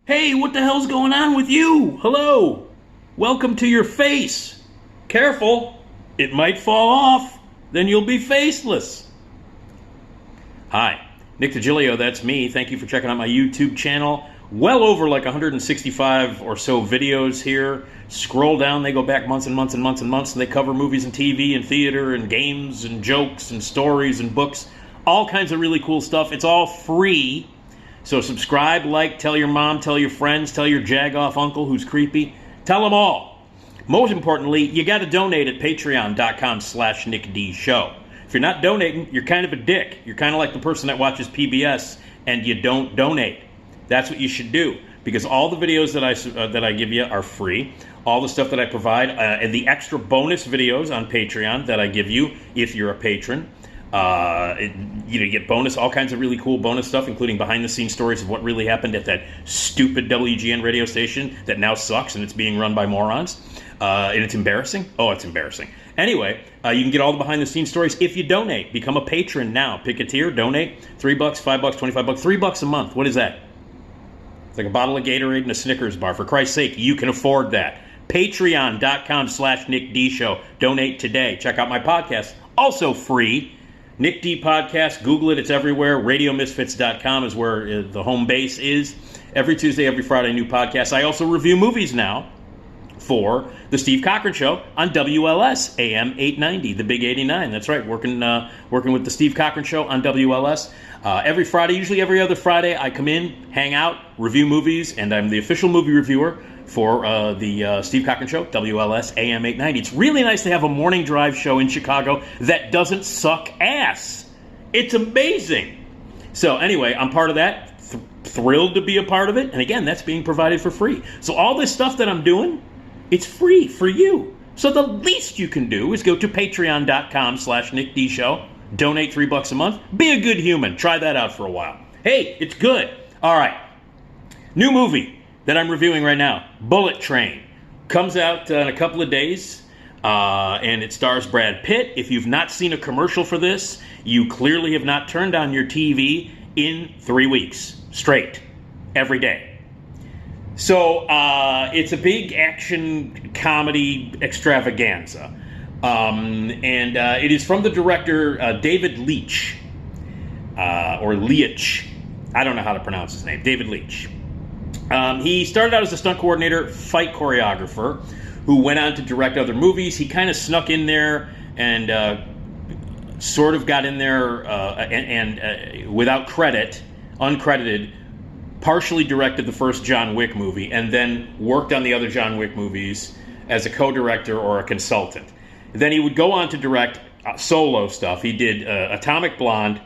Hey, what the hell's going on with you? Hello. Welcome to your face. Careful. It might fall off. Then you'll be faceless. Hi. Nick Digilio, that's me. Thank you for checking out my YouTube channel. Well over like 165 or so videos here. Scroll down, they go back months and months and months and months, and they cover movies and TV and theater and games and jokes and stories and books. All kinds of really cool stuff. It's all free. So subscribe, like, tell your mom, tell your friends, tell your jag-off uncle who's creepy. Tell them all. Most importantly, you got to donate at patreon.com/NickDShow. If you're not donating, you're kind of a dick. You're kind of like the person that watches PBS and you don't donate. That's what you should do, because all the videos that I give you are free. All the stuff that I provide, and the extra bonus videos on Patreon that I give you if you're a patron. You get all kinds of really cool bonus stuff, including behind-the-scenes stories of what really happened at that stupid WGN radio station that now sucks and it's being run by morons. And it's embarrassing. Oh, it's embarrassing. Anyway, you can get all the behind-the-scenes stories if you donate. Become a patron now. Pick a tier, donate. $3, $5, $25, $3 a month. What is that? It's like a bottle of Gatorade and a Snickers bar. For Christ's sake, you can afford that. Patreon.com/NickDShow. Donate today. Check out my podcast. Also free. Nick D Podcast, Google it, it's everywhere. RadioMisfits.com is where the home base is. Every Tuesday, every Friday, new podcast. I also review movies now for The Steve Cochran Show on WLS, AM 890, the Big 89. That's right, working with The Steve Cochran Show on WLS. Every Friday, usually every other Friday, I come in, hang out, review movies, and I'm the official movie reviewer for the Steve Cochran Show, WLS, AM 890. It's really nice to have a morning drive show in Chicago that doesn't suck ass. It's amazing. So anyway, I'm part of that. Thrilled to be a part of it. And again, that's being provided for free. So all this stuff that I'm doing, it's free for you. So the least you can do is go to patreon.com/NickDShow. Donate $3 a month. Be a good human. Try that out for a while. Hey, it's good. All right. New movie that I'm reviewing right now, Bullet Train. Comes out in a couple of days, and it stars Brad Pitt. If you've not seen a commercial for this, you clearly have not turned on your TV in 3 weeks straight, every day. So it's a big action comedy extravaganza. And it is from the director David Leitch, or Leitch. I don't know how to pronounce his name. David Leitch. He started out as a stunt coordinator, fight choreographer, who went on to direct other movies. He kind of snuck in there and sort of got in there and without credit, uncredited, partially directed the first John Wick movie and then worked on the other John Wick movies as a co-director or a consultant. Then he would go on to direct solo stuff. He did Atomic Blonde,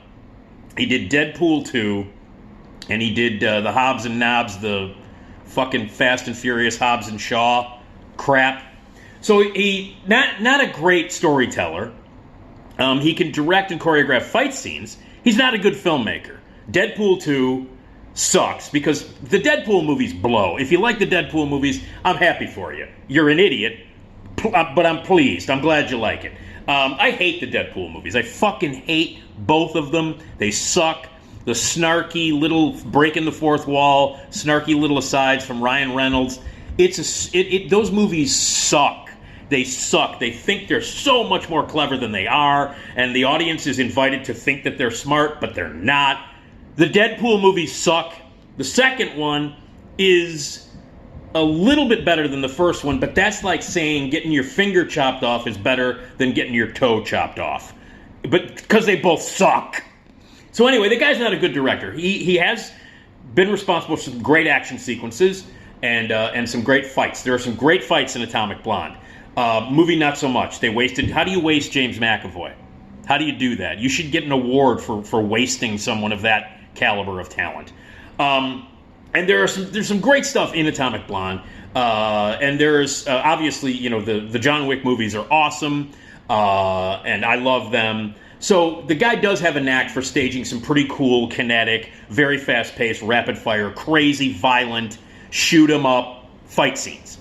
he did Deadpool 2, and he did the Hobbs and Knobs, the fucking Fast and Furious Hobbs and Shaw crap. So he not a great storyteller. He can direct and choreograph fight scenes. He's not a good filmmaker. Deadpool 2 sucks because the Deadpool movies blow. If you like the Deadpool movies, I'm happy for you. You're an idiot, but I'm pleased. I'm glad you like it. I hate the Deadpool movies. I fucking hate both of them. They suck. The snarky little breaking the fourth wall, snarky little asides from Ryan Reynolds. Those movies suck. They suck. They think they're so much more clever than they are, and the audience is invited to think that they're smart, but they're not. The Deadpool movies suck. The second one is a little bit better than the first one, but that's like saying getting your finger chopped off is better than getting your toe chopped off. But because they both suck. So anyway, the guy's not a good director. He has been responsible for some great action sequences and some great fights. There are some great fights in Atomic Blonde. Movie, not so much. They wasted. How do you waste James McAvoy? How do you do that? You should get an award for wasting someone of that caliber of talent. And there's some great stuff in Atomic Blonde. And there's obviously, the John Wick movies are awesome, and I love them. So the guy does have a knack for staging some pretty cool, kinetic, very fast-paced, rapid-fire, crazy, violent, shoot-'em-up fight scenes.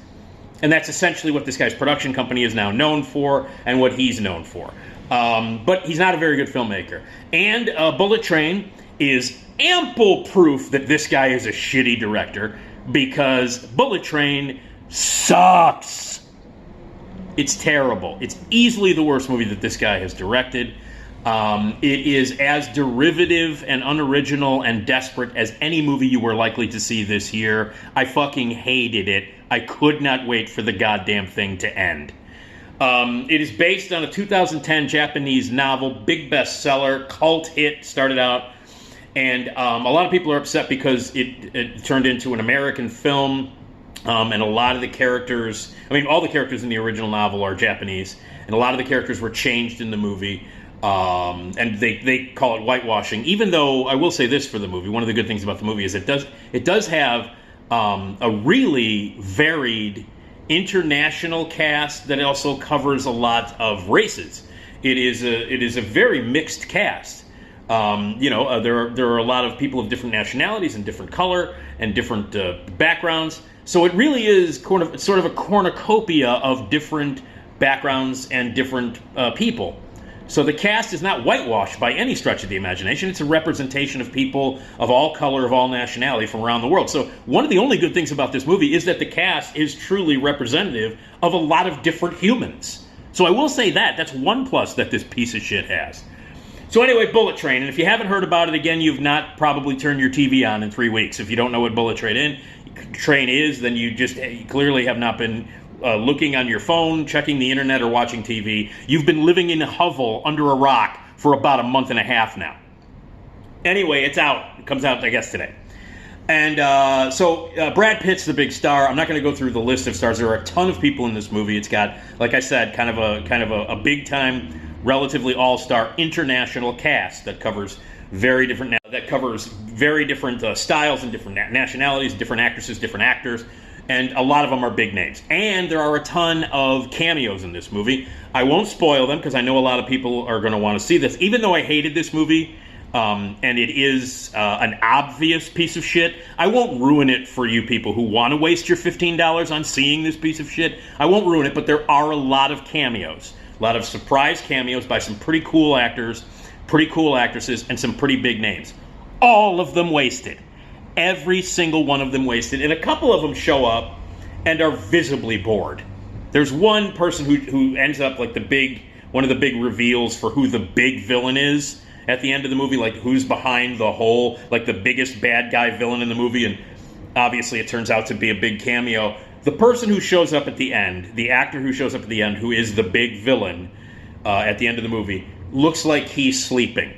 And that's essentially what this guy's production company is now known for and what he's known for. But he's not a very good filmmaker. And Bullet Train is ample proof that this guy is a shitty director. because Bullet Train sucks. It's terrible. It's easily the worst movie that this guy has directed. It is as derivative and unoriginal and desperate as any movie you were likely to see this year. I fucking hated it. I could not wait for the goddamn thing to end. It is based on a 2010 Japanese novel, big bestseller, cult hit, started out. And a lot of people are upset because it turned into an American film. And a lot of the characters, all the characters in the original novel are Japanese, and a lot of the characters were changed in the movie, and they call it whitewashing. Even though I will say this for the movie, one of the good things about the movie is it does have a really varied international cast that also covers a lot of races. It is a very mixed cast. There are a lot of people of different nationalities and different color and different backgrounds. So it really is sort of a cornucopia of different backgrounds and different people. So the cast is not whitewashed by any stretch of the imagination. It's a representation of people of all color, of all nationality from around the world. So one of the only good things about this movie is that the cast is truly representative of a lot of different humans. So I will say that. That's one plus that this piece of shit has. So anyway, Bullet Train, and if you haven't heard about it, again, you've not probably turned your TV on in 3 weeks. If you don't know what Bullet Train is, then you clearly have not been looking on your phone, checking the internet, or watching TV. You've been living in a hovel under a rock for about a month and a half now. Anyway, it's out. It comes out, I guess, today. And so Brad Pitt's the big star. I'm not going to go through the list of stars. There are a ton of people in this movie. It's got, like I said, kind of a big time, relatively all-star international cast that covers very different styles and different nationalities, different actresses, different actors, and a lot of them are big names. And there are a ton of cameos in this movie. I won't spoil them because I know a lot of people are going to want to see this. Even though I hated this movie, and it is an obvious piece of shit, I won't ruin it for you people who want to waste your $15 on seeing this piece of shit. I won't ruin it, but there are a lot of cameos. A lot of surprise cameos by some pretty cool actors, pretty cool actresses, and some pretty big names. All of them wasted. Every single one of them wasted. And a couple of them show up and are visibly bored. There's one person who ends up like one of the big reveals for who the big villain is at the end of the movie, like who's behind the whole, like the biggest bad guy villain in the movie, and obviously it turns out to be a big cameo. The person who shows up at the end, the actor who shows up at the end, who is the big villain at the end of the movie, looks like he's sleeping.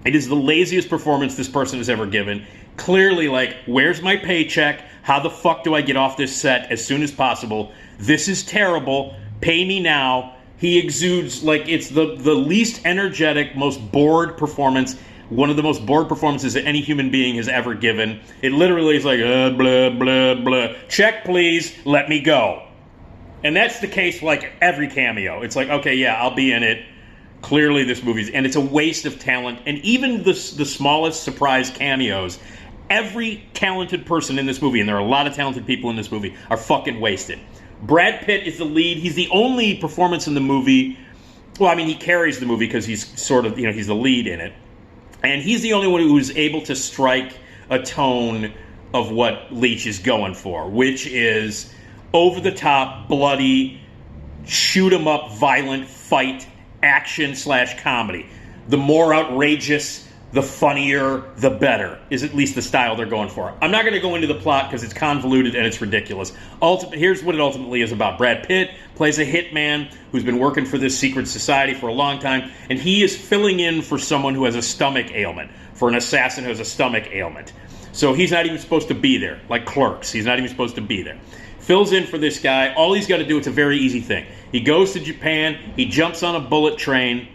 It is the laziest performance this person has ever given. Clearly, like, where's my paycheck? How the fuck do I get off this set as soon as possible? This is terrible. Pay me now. He exudes like it's the least energetic, most bored performance. One of the most bored performances that any human being has ever given. It literally is like, blah, blah, blah. Check, please. Let me go. And that's the case like every cameo. It's like, okay, yeah, I'll be in it. Clearly this movie's... And it's a waste of talent. And even the smallest surprise cameos, every talented person in this movie, and there are a lot of talented people in this movie, are fucking wasted. Brad Pitt is the lead. He's the only performance in the movie... Well, I mean, he carries the movie because he's sort of, he's the lead in it. And he's the only one who's able to strike a tone of what Leach is going for, which is over-the-top, bloody, shoot-'em-up, violent fight, action/comedy. The more outrageous, the funnier, the better, is at least the style they're going for. I'm not going to go into the plot because it's convoluted and it's ridiculous. Here's what it ultimately is about. Brad Pitt plays a hitman who's been working for this secret society for a long time, and he is filling in for someone who has a stomach ailment, for an assassin who has a stomach ailment. So he's not even supposed to be there, like Clerks. He's not even supposed to be there. Fills in for this guy. All he's got to do, it's a very easy thing. He goes to Japan, he jumps on a bullet train,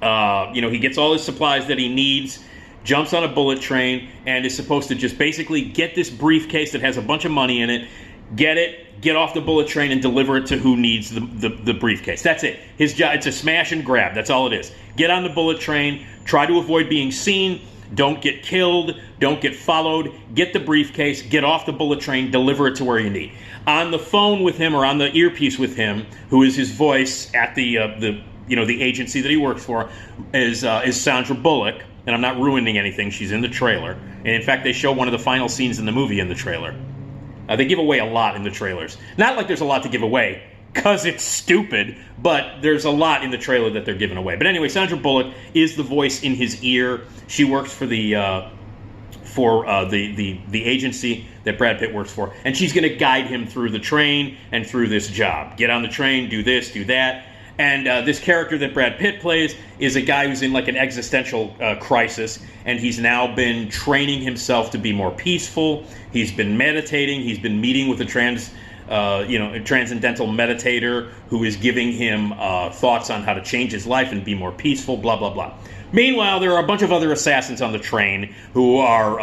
he gets all his supplies that he needs, jumps on a bullet train, and is supposed to just basically get this briefcase that has a bunch of money in it, get off the bullet train, and deliver it to who needs the briefcase. That's it. His job, it's a smash and grab. That's all it is. Get on the bullet train, try to avoid being seen, don't get killed, don't get followed, get the briefcase, get off the bullet train, deliver it to where you need. On the phone with him, or on the earpiece with him, who is his voice at the agency that he works for, is Sandra Bullock. And I'm not ruining anything. She's in the trailer. And in fact, they show one of the final scenes in the movie in the trailer. They give away a lot in the trailers. Not like there's a lot to give away, because it's stupid, but there's a lot in the trailer that they're giving away. But anyway, Sandra Bullock is the voice in his ear. She works for the agency that Brad Pitt works for, and she's going to guide him through the train and through this job. Get on the train, do this, do that. And this character that Brad Pitt plays is a guy who's in like an existential crisis, and he's now been training himself to be more peaceful. He's been meditating. He's been meeting with a transcendental meditator who is giving him thoughts on how to change his life and be more peaceful, blah, blah, blah. Meanwhile, there are a bunch of other assassins on the train who are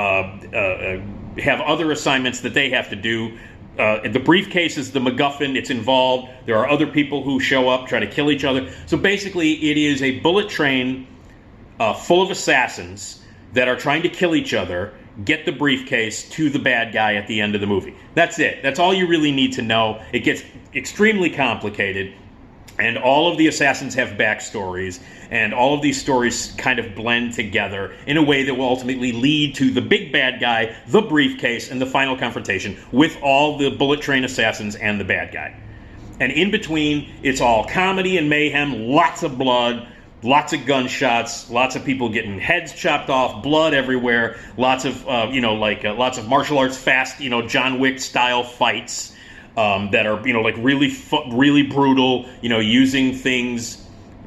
have other assignments that they have to do. The briefcase is the MacGuffin. It's involved. There are other people who show up, try to kill each other. So basically, it is a bullet train full of assassins that are trying to kill each other, get the briefcase to the bad guy at the end of the movie. That's it. That's all you really need to know. It gets extremely complicated, and all of the assassins have backstories, and all of these stories kind of blend together in a way that will ultimately lead to the big bad guy, the briefcase, and the final confrontation with all the bullet train assassins and the bad guy. And in between, it's all comedy and mayhem, lots of blood, lots of gunshots, lots of people getting heads chopped off, blood everywhere, lots of lots of martial arts fast, John Wick style fights that are really brutal, using things,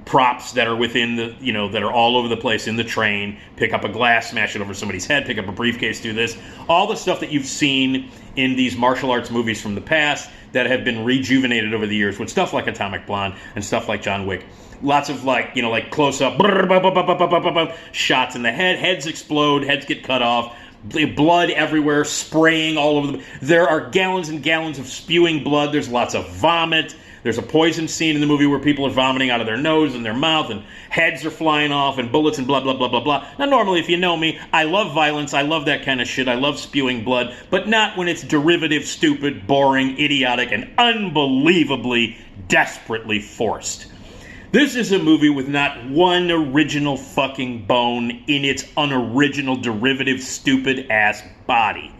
props that are within the that are all over the place in the train. Pick up a glass, smash it over somebody's head, pick up a briefcase, do this, all the stuff that you've seen in these martial arts movies from the past that have been rejuvenated over the years with stuff like Atomic Blonde and stuff like John Wick. Lots of close-up shots in the head. Heads explode. Heads get cut off. Blood everywhere, spraying all over them. There are gallons and gallons of spewing blood. There's lots of vomit. There's a poison scene in the movie where people are vomiting out of their nose and their mouth, and heads are flying off, and bullets and blah, blah, blah, blah, blah. Now, normally, if you know me, I love violence. I love that kind of shit. I love spewing blood, but not when it's derivative, stupid, boring, idiotic, and unbelievably, desperately forced. This is a movie with not one original fucking bone in its unoriginal, derivative, stupid-ass body.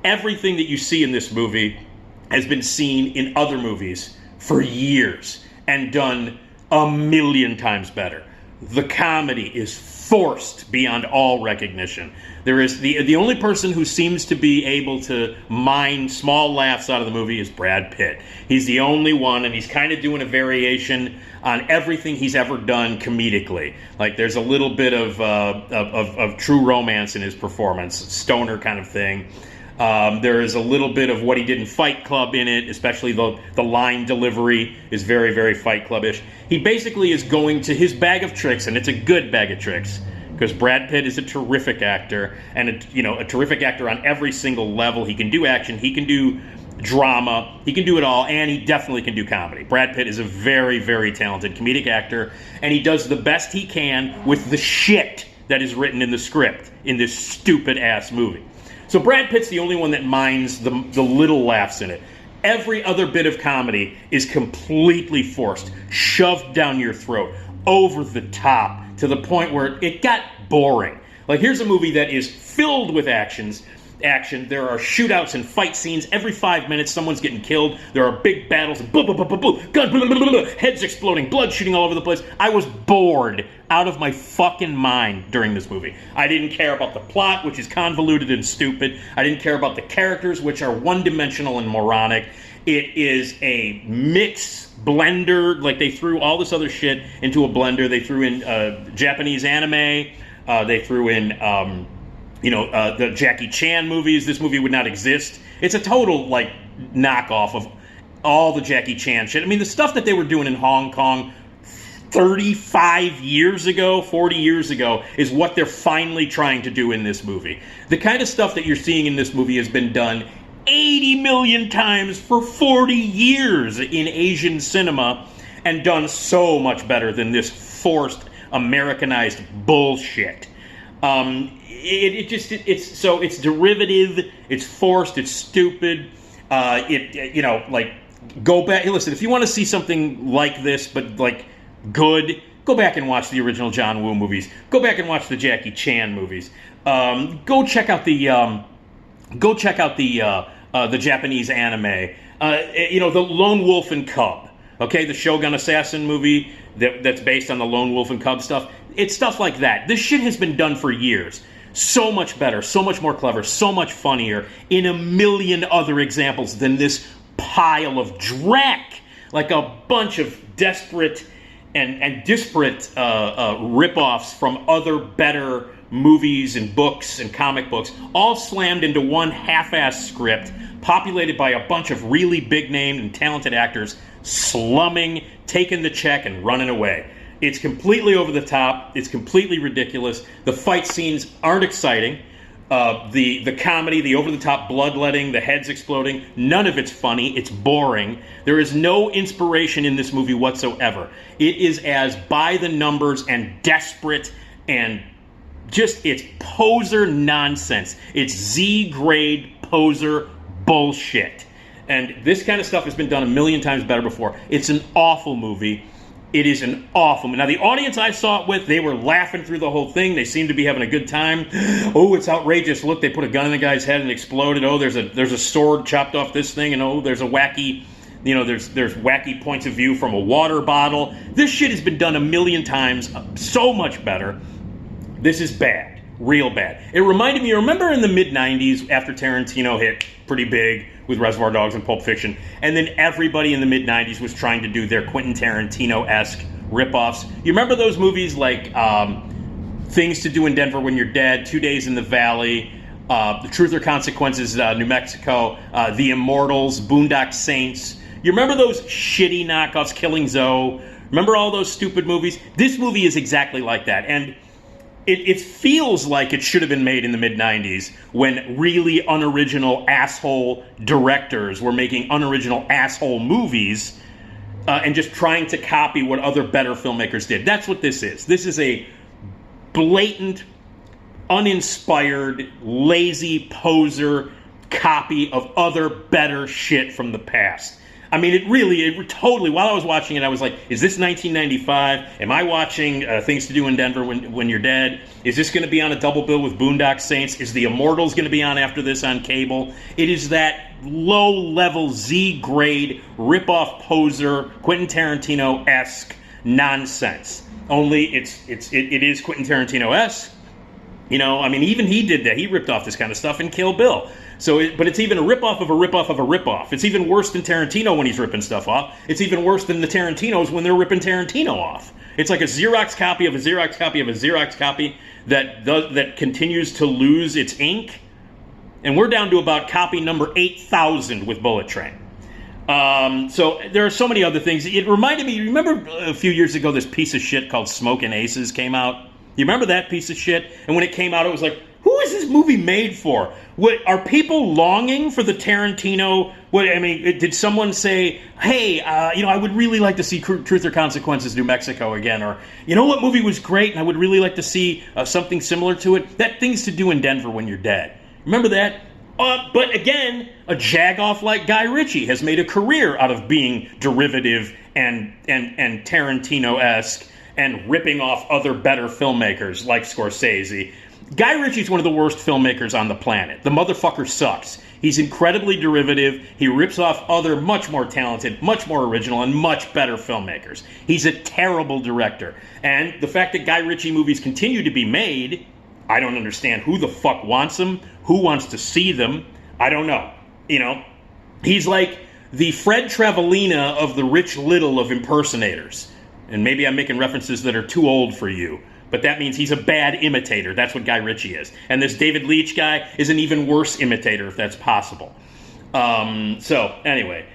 Everything that you see in this movie has been seen in other movies for years and done a million times better. The comedy is forced beyond all recognition. There is the only person who seems to be able to mine small laughs out of the movie is Brad Pitt. He's the only one, and he's kind of doing a variation on everything he's ever done comedically. Like there's a little bit of true romance in his performance, stoner kind of thing. There is a little bit of what he did in Fight Club in it, especially the line delivery is very, very Fight Club-ish. He basically is going to his bag of tricks, and it's a good bag of tricks, because Brad Pitt is a terrific actor, and a terrific actor on every single level. He can do action, he can do drama, he can do it all, and he definitely can do comedy. Brad Pitt is a very, very talented comedic actor, and he does the best he can with the shit that is written in the script in this stupid-ass movie. So Brad Pitt's the only one that minds the little laughs in it. Every other bit of comedy is completely forced, shoved down your throat, over the top, to the point where it got boring. Like, here's a movie that is filled with action. There are shootouts and fight scenes. Every 5 minutes, someone's getting killed. There are big battles, and boom, boom, boom, boom, boom, gun, blah, blah, blah, blah, heads exploding, blood shooting all over the place. I was bored out of my fucking mind during this movie. I didn't care about the plot, which is convoluted and stupid. I didn't care about the characters, which are one-dimensional and moronic. It is a mix blender. Like, they threw all this other shit into a blender. They threw in Japanese anime. They threw in the Jackie Chan movies. This movie would not exist. It's a total, knockoff of all the Jackie Chan shit. I mean, the stuff that they were doing in Hong Kong 35 years ago, 40 years ago, is what they're finally trying to do in this movie. The kind of stuff that you're seeing in this movie has been done 80 million times for 40 years in Asian cinema, and done so much better than this forced, Americanized bullshit. It's derivative, it's forced, it's stupid. Go back. Hey, listen, if you want to see something like this, but good, go back and watch the original John Woo movies. Go back and watch the Jackie Chan movies. Go check out the the Japanese anime, the Lone Wolf and Cub, okay, the Shogun Assassin movie that's based on the Lone Wolf and Cub stuff. It's stuff like that. This shit has been done for years. So much better, so much more clever, so much funnier in a million other examples than this pile of dreck. Like a bunch of desperate and disparate rip-offs from other better movies and books and comic books, all slammed into one half-ass script, populated by a bunch of really big-named and talented actors, slumming, taking the check, and running away. It's completely over the top. It's completely ridiculous. The fight scenes aren't exciting. The comedy, the over-the-top bloodletting, the heads exploding, none of it's funny. It's boring. There is no inspiration in this movie whatsoever. It is as by the numbers and desperate and just, it's poser nonsense. It's Z-grade poser bullshit. And this kind of stuff has been done a million times better before. It's an awful movie. It is an awful movie. Now, the audience I saw it with, they were laughing through the whole thing. They seemed to be having a good time. Oh, it's outrageous. Look, they put a gun in the guy's head and it exploded. Oh, there's a sword chopped off this thing. And oh, there's a wacky, there's wacky points of view from a water bottle. This shit has been done a million times, so much better. This is bad. Real bad. It reminded me, remember in the mid-90s after Tarantino hit pretty big with Reservoir Dogs and Pulp Fiction, and then everybody in the mid-90s was trying to do their Quentin Tarantino-esque ripoffs. You remember those movies like Things to Do in Denver When You're Dead, 2 Days in the Valley, The Truth or Consequences, New Mexico, The Immortals, Boondock Saints. You remember those shitty knockoffs, Killing Zoe? Remember all those stupid movies? This movie is exactly like that, and it feels like it should have been made in the mid-90s when really unoriginal asshole directors were making unoriginal asshole movies and just trying to copy what other better filmmakers did. That's what this is. This is a blatant, uninspired, lazy poser copy of other better shit from the past. I mean, it totally, while I was watching it, I was like, is this 1995? Am I watching Things to Do in Denver When You're Dead? Is this going to be on a double bill with Boondock Saints? Is The Immortals going to be on after this on cable? It is that low-level Z-grade, rip-off poser, Quentin Tarantino-esque nonsense. Only it is Quentin Tarantino-esque. I mean, even he did that. He ripped off this kind of stuff in Kill Bill. But it's even a ripoff of a ripoff of a ripoff. It's even worse than Tarantino when he's ripping stuff off. It's even worse than the Tarantinos when they're ripping Tarantino off. It's like a Xerox copy of a Xerox copy of a Xerox copy that continues to lose its ink. And we're down to about copy number 8,000 with Bullet Train. So there are so many other things. It reminded me, remember a few years ago this piece of shit called Smokin' Aces came out? You remember that piece of shit? And when it came out, it was like, who is this movie made for? Are people longing for the Tarantino? Did someone say, hey, I would really like to see Truth or Consequences, New Mexico again? Or, what movie was great and I would really like to see something similar to it? That Things to Do in Denver When You're Dead. Remember that? But again, a jagoff like Guy Ritchie has made a career out of being derivative and Tarantino-esque and ripping off other better filmmakers like Scorsese. Guy Ritchie's one of the worst filmmakers on the planet. The motherfucker sucks. He's incredibly derivative. He rips off other much more talented, much more original, and much better filmmakers. He's a terrible director. And the fact that Guy Ritchie movies continue to be made, I don't understand who the fuck wants them, who wants to see them. I don't know. He's like the Fred Travalena of the Rich Little of impersonators. And maybe I'm making references that are too old for you. But that means he's a bad imitator. That's what Guy Ritchie is. And this David Leitch guy is an even worse imitator, if that's possible. Anyway.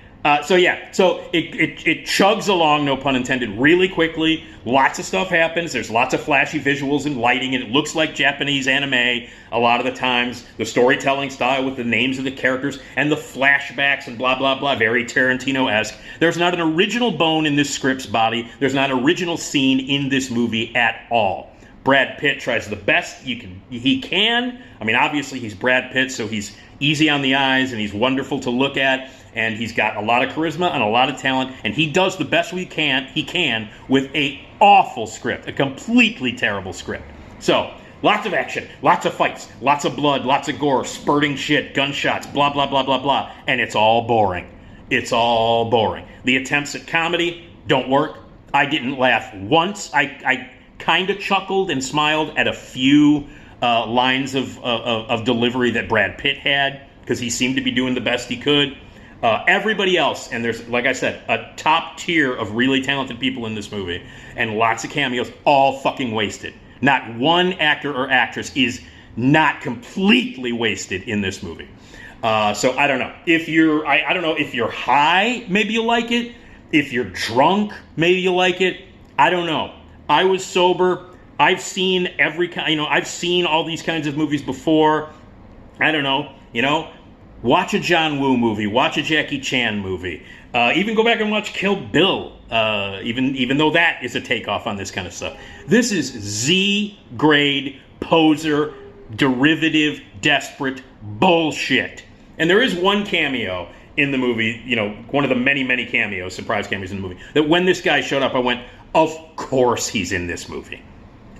So it chugs along, no pun intended, really quickly. Lots of stuff happens. There's lots of flashy visuals and lighting, and it looks like Japanese anime a lot of the times. The storytelling style with the names of the characters and the flashbacks and blah, blah, blah, very Tarantino-esque. There's not an original bone in this script's body. There's not an original scene in this movie at all. Brad Pitt tries the best he can. I mean, obviously he's Brad Pitt, so he's easy on the eyes and he's wonderful to look at. And he's got a lot of charisma and a lot of talent, and he does the best he can with a awful script, a completely terrible script. So Lots of action, lots of fights, lots of blood, lots of gore, spurting shit, gunshots, blah, blah, blah, blah, blah. And it's all boring. It's all boring. The attempts at comedy don't work. I didn't laugh once. I kind of chuckled and smiled at a few lines of delivery that Brad Pitt had, because he seemed to be doing the best he could. Everybody else, and there's, like I said, a top tier of really talented people in this movie, and lots of cameos, all fucking wasted. Not one actor or actress is not completely wasted in this movie. So I don't know. If you're, I don't know, if you're high, maybe you like it. If you're drunk, maybe you like it. I don't know. I was sober. I've seen I've seen all these kinds of movies before. I don't know, watch a John Woo movie, watch a Jackie Chan movie, even go back and watch Kill Bill, even though that is a takeoff on this kind of stuff. This is Z-grade, poser, derivative, desperate bullshit. And there is one cameo in the movie, one of the many, many cameos, surprise cameos in the movie, that when this guy showed up, I went, of course he's in this movie.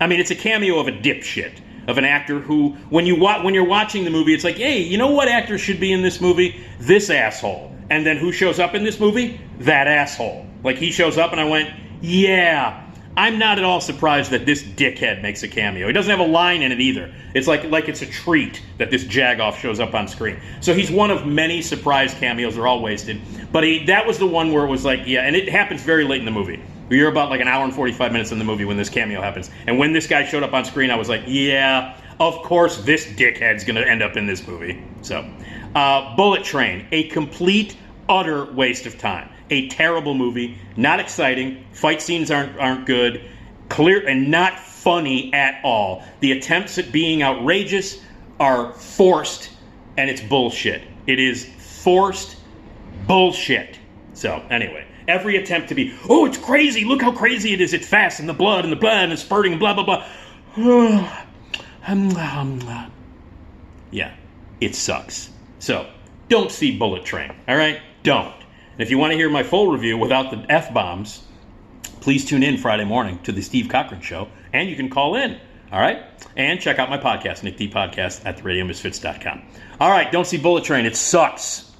I mean, it's a cameo of a dipshit, of an actor who, when you're watching the movie, it's like, hey, you know what actor should be in this movie? This asshole. And then who shows up in this movie? That asshole. Like, he shows up and I went, yeah, I'm not at all surprised that this dickhead makes a cameo. He doesn't have a line in it either. It's like it's a treat that this jagoff shows up on screen. So he's one of many surprise cameos. They're all wasted. But that was the one where it was like, yeah, and it happens very late in the movie. You're about like an hour and 45 minutes in the movie when this cameo happens. And when this guy showed up on screen, I was like, yeah, of course this dickhead's going to end up in this movie. So, Bullet Train, a complete, utter waste of time. A terrible movie, not exciting, fight scenes aren't good, clear and not funny at all. The attempts at being outrageous are forced, and it's bullshit. It is forced bullshit. So, anyway. Every attempt to be, oh, it's crazy, look how crazy it is, it's fast, and the blood and spurting, and blah, blah, blah. Yeah, it sucks. So, don't see Bullet Train, all right? Don't. And if you want to hear my full review without the F-bombs, please tune in Friday morning to the Steve Cochran Show, and you can call in, all right? And check out my podcast, Nick D Podcast, at theradiomisfits.com. All right, don't see Bullet Train, it sucks.